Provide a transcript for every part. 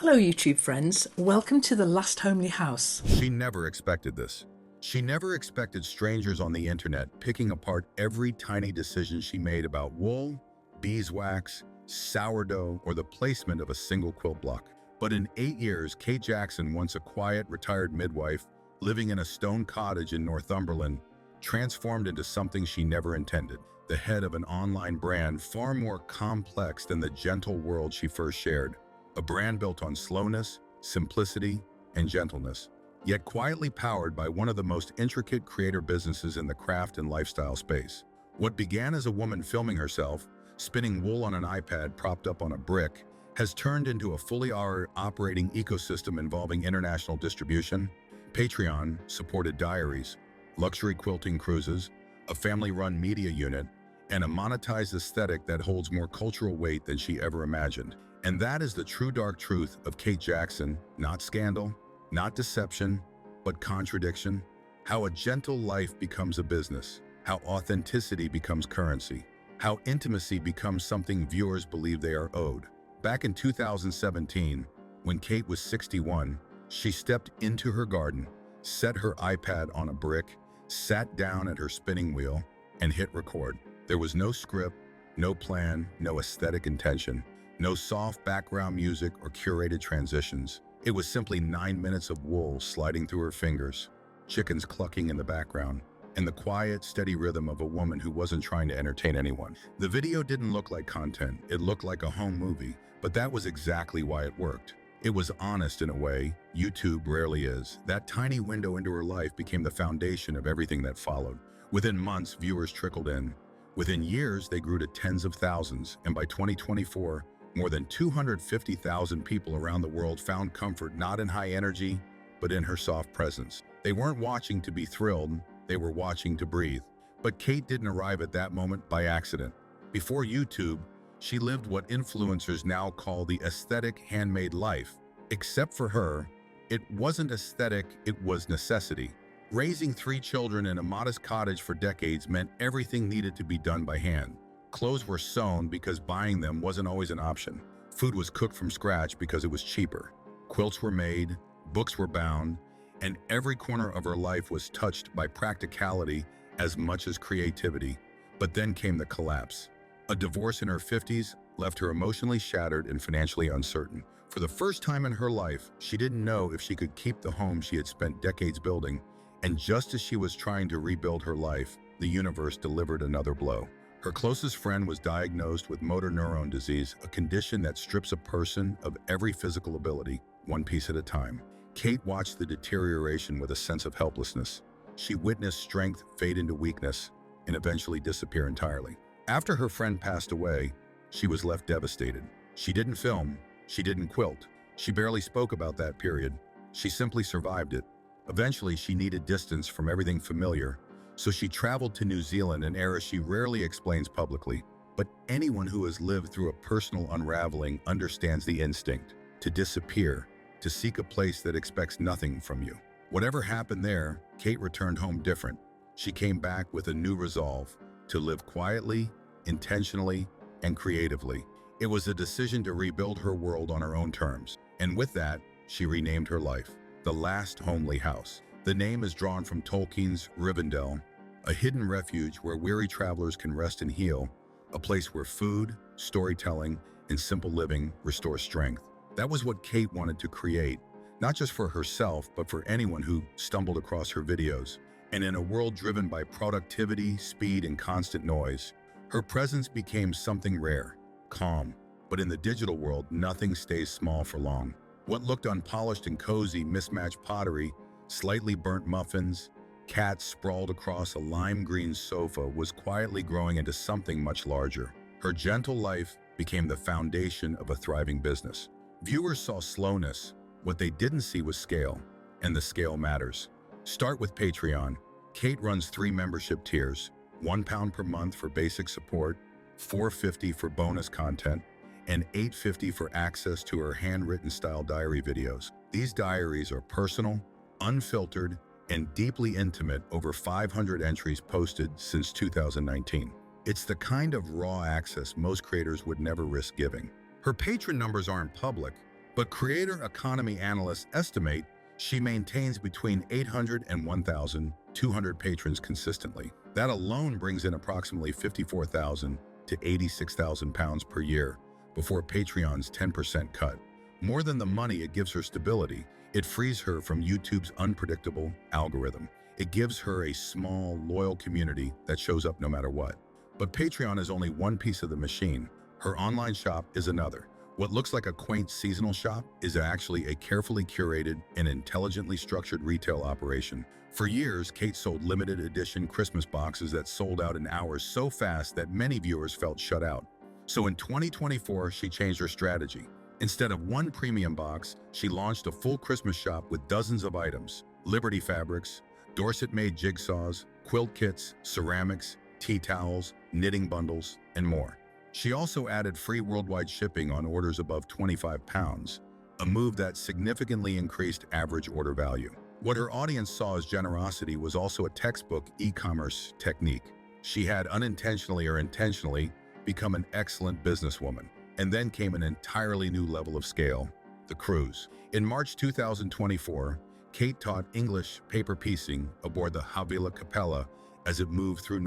Hello YouTube friends, welcome to the Last Homely House. She never expected this. She never expected strangers on the internet picking apart every tiny decision she made about wool, beeswax, sourdough, or the placement of a single quilt block. But in 8 years, Kate Jackson, once a quiet, retired midwife, living in a stone cottage in Northumberland, transformed into something she never intended, the head of an online brand far more complex than the gentle world she first shared. A brand built on slowness, simplicity, and gentleness, yet quietly powered by one of the most intricate creator businesses in the craft and lifestyle space. What began as a woman filming herself, spinning wool on an iPad propped up on a brick, has turned into a fully operating ecosystem involving international distribution, Patreon-supported diaries, luxury quilting cruises, a family-run media unit, and a monetized aesthetic that holds more cultural weight than she ever imagined. And that is the true dark truth of Kate Jackson, not scandal, not deception, but contradiction. How a gentle life becomes a business, how authenticity becomes currency, how intimacy becomes something viewers believe they are owed. Back in 2017, when Kate was 61, she stepped into her garden, set her iPad on a brick, sat down at her spinning wheel, and hit record. There was no script, no plan, no aesthetic intention. No soft background music or curated transitions. It was simply 9 minutes of wool sliding through her fingers, chickens clucking in the background, and the quiet, steady rhythm of a woman who wasn't trying to entertain anyone. The video didn't look like content, it looked like a home movie, but that was exactly why it worked. It was honest in a way YouTube rarely is. That tiny window into her life became the foundation of everything that followed. Within months, viewers trickled in. Within years, they grew to tens of thousands, and by 2024, more than 250,000 people around the world found comfort not in high energy, but in her soft presence. They weren't watching to be thrilled, they were watching to breathe. But Kate didn't arrive at that moment by accident. Before YouTube, she lived what influencers now call the aesthetic handmade life. Except for her, it wasn't aesthetic, it was necessity. Raising 3 children in a modest cottage for decades meant everything needed to be done by hand. Clothes were sewn because buying them wasn't always an option. Food was cooked from scratch because it was cheaper. Quilts were made, books were bound, and every corner of her life was touched by practicality as much as creativity. But then came the collapse. A divorce in her 50s left her emotionally shattered and financially uncertain. For the first time in her life, she didn't know if she could keep the home she had spent decades building. And just as she was trying to rebuild her life, the universe delivered another blow. Her closest friend was diagnosed with motor neurone disease, a condition that strips a person of every physical ability, one piece at a time. Kate watched the deterioration with a sense of helplessness. She witnessed strength fade into weakness and eventually disappear entirely. After her friend passed away, she was left devastated. She didn't film, she didn't quilt. She barely spoke about that period. She simply survived it. Eventually, she needed distance from everything familiar. So she traveled to New Zealand, an era she rarely explains publicly. But anyone who has lived through a personal unraveling understands the instinct to disappear, to seek a place that expects nothing from you. Whatever happened there, Kate returned home different. She came back with a new resolve to live quietly, intentionally, and creatively. It was a decision to rebuild her world on her own terms. And with that, she renamed her life, The Last Homely House. The name is drawn from Tolkien's Rivendell, a hidden refuge where weary travelers can rest and heal, a place where food, storytelling, and simple living restore strength. That was what Kate wanted to create, not just for herself, but for anyone who stumbled across her videos. And in a world driven by productivity, speed, and constant noise, her presence became something rare, calm. But in the digital world, nothing stays small for long. What looked unpolished and cozy, mismatched pottery, slightly burnt muffins, cats sprawled across a lime green sofa was quietly growing into something much larger. Her gentle life became the foundation of a thriving business. Viewers saw slowness. What they didn't see was scale, and the scale matters. Start with Patreon. Kate runs 3 membership tiers, £1 per month for basic support, $4.50 for bonus content, and $8.50 for access to her handwritten style diary videos. These diaries are personal, unfiltered, and deeply intimate, over 500 entries posted since 2019. It's the kind of raw access most creators would never risk giving. Her patron numbers aren't public, But creator economy analysts estimate she maintains between 800 and 1,200 patrons consistently. That alone brings in approximately 54,000 to 86,000 pounds per year before Patreon's 10% cut. More than the money, it gives her stability. It frees her from YouTube's unpredictable algorithm. It gives her a small, loyal community that shows up no matter what. But Patreon is only one piece of the machine. Her online shop is another. What looks like a quaint seasonal shop is actually a carefully curated and intelligently structured retail operation. For years, Kate sold limited edition Christmas boxes that sold out in hours so fast that many viewers felt shut out. So in 2024, she changed her strategy. Instead of one premium box, she launched a full Christmas shop with dozens of items: Liberty fabrics, Dorset-made jigsaws, quilt kits, ceramics, tea towels, knitting bundles, and more. She also added free worldwide shipping on orders above 25 pounds, a move that significantly increased average order value. What her audience saw as generosity was also a textbook e-commerce technique. She had unintentionally or intentionally become an excellent businesswoman. And then came an entirely new level of scale: the cruise. In March 2024, Kate taught English paper piecing aboard the Havila Capella as it moved through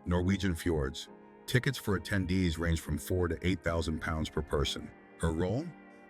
Norwegian fjords. Tickets for attendees ranged from 4,000 to 8,000 pounds per person. Her role?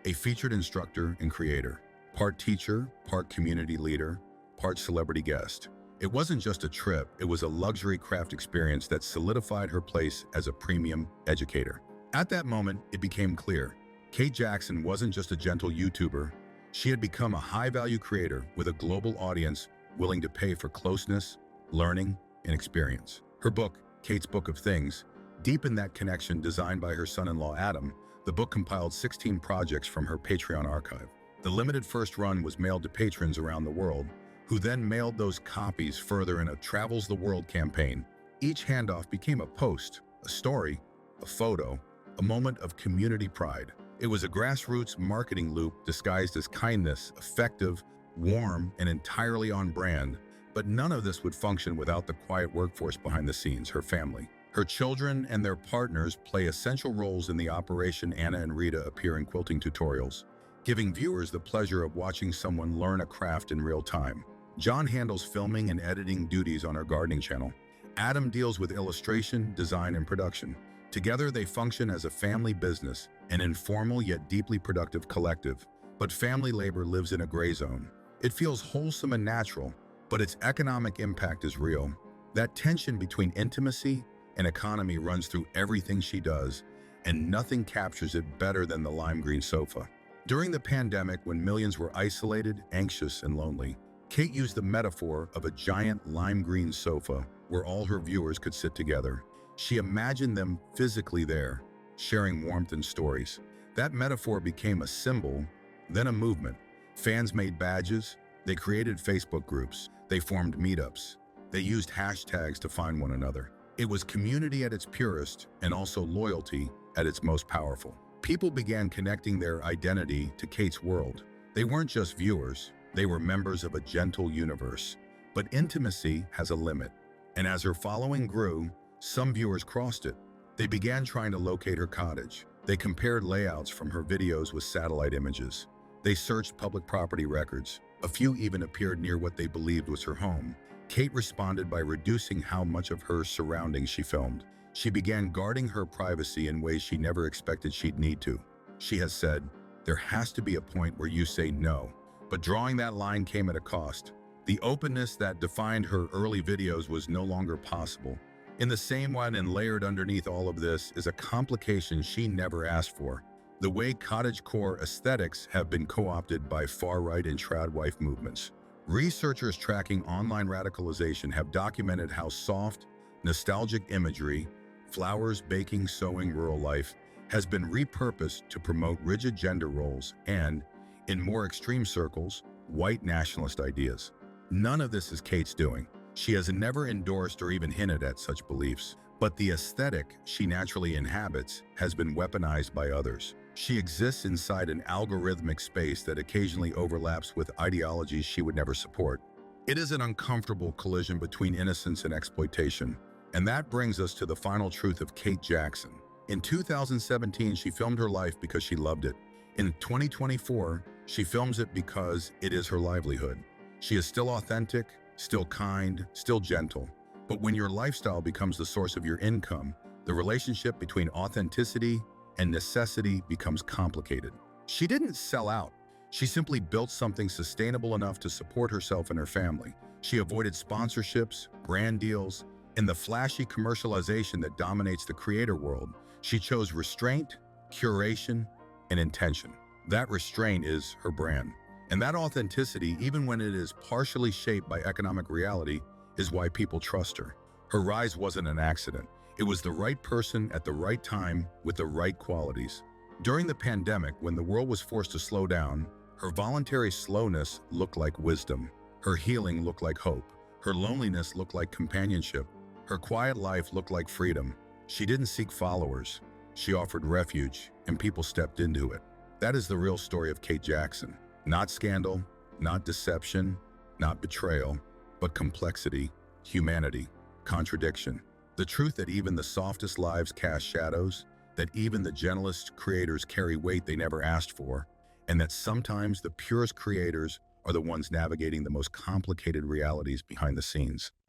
A featured instructor and creator. Part teacher, part community leader, part celebrity guest. It wasn't just a trip, it was a luxury craft experience that solidified her place as a premium educator. At that moment, it became clear. Kate Jackson wasn't just a gentle YouTuber. She had become a high-value creator with a global audience willing to pay for closeness, learning, and experience. Her book, Kate's Book of Things, deepened that connection. Designed by her son-in-law Adam, the book compiled 16 projects from her Patreon archive. The limited first run was mailed to patrons around the world, who then mailed those copies further in a Travels the World campaign. Each handoff became a post, a story, a photo, a moment of community pride. It was a grassroots marketing loop disguised as kindness, effective, warm, and entirely on brand. But none of this would function without the quiet workforce behind the scenes: her family. Her children and their partners play essential roles in the operation. Anna and Rita appear in quilting tutorials, giving viewers the pleasure of watching someone learn a craft in real time. John handles filming and editing duties on our gardening channel. Adam deals with illustration, design, and production. Together, they function as a family business, an informal yet deeply productive collective. But family labor lives in a gray zone. It feels wholesome and natural, but its economic impact is real. That tension between intimacy and economy runs through everything she does, and nothing captures it better than the lime green sofa. During the pandemic, when millions were isolated, anxious, and lonely, Kate used the metaphor of a giant lime green sofa where all her viewers could sit together. She imagined them physically there, sharing warmth and stories. That metaphor became a symbol, then a movement. Fans made badges, they created Facebook groups, they formed meetups, they used hashtags to find one another. It was community at its purest and also loyalty at its most powerful. People began connecting their identity to Kate's world. They weren't just viewers, they were members of a gentle universe. But intimacy has a limit, and as her following grew, some viewers crossed it. They began trying to locate her cottage. They compared layouts from her videos with satellite images. They searched public property records. A few even appeared near what they believed was her home. Kate responded by reducing how much of her surroundings she filmed. She began guarding her privacy in ways she never expected she'd need to. She has said, "There has to be a point where you say no." But drawing that line came at a cost. The openness that defined her early videos was no longer possible. In the same way, and layered underneath all of this is a complication she never asked for: the way cottagecore aesthetics have been co-opted by far-right and trad-wife movements. Researchers tracking online radicalization have documented how soft, nostalgic imagery, flowers, baking, sewing, rural life, has been repurposed to promote rigid gender roles and, in more extreme circles, white nationalist ideas. None of this is Kate's doing. She has never endorsed or even hinted at such beliefs. But the aesthetic she naturally inhabits has been weaponized by others. She exists inside an algorithmic space that occasionally overlaps with ideologies she would never support. It is an uncomfortable collision between innocence and exploitation. And that brings us to the final truth of Kate Jackson. In 2017, she filmed her life because she loved it. In 2024, she films it because it is her livelihood. She is still authentic, still kind, still gentle. But when your lifestyle becomes the source of your income, the relationship between authenticity and necessity becomes complicated. She didn't sell out. She simply built something sustainable enough to support herself and her family. She avoided sponsorships, brand deals, and the flashy commercialization that dominates the creator world. She chose restraint, curation, and intention. That restraint is her brand. And that authenticity, even when it is partially shaped by economic reality, is why people trust her. Her rise wasn't an accident. It was the right person at the right time with the right qualities. During the pandemic, when the world was forced to slow down, her voluntary slowness looked like wisdom. Her healing looked like hope. Her loneliness looked like companionship. Her quiet life looked like freedom. She didn't seek followers. She offered refuge, and people stepped into it. That is the real story of Kate Jackson. Not scandal, not deception, not betrayal, but complexity, humanity, contradiction. The truth that even the softest lives cast shadows, that even the gentlest creators carry weight they never asked for, and that sometimes the purest creators are the ones navigating the most complicated realities behind the scenes.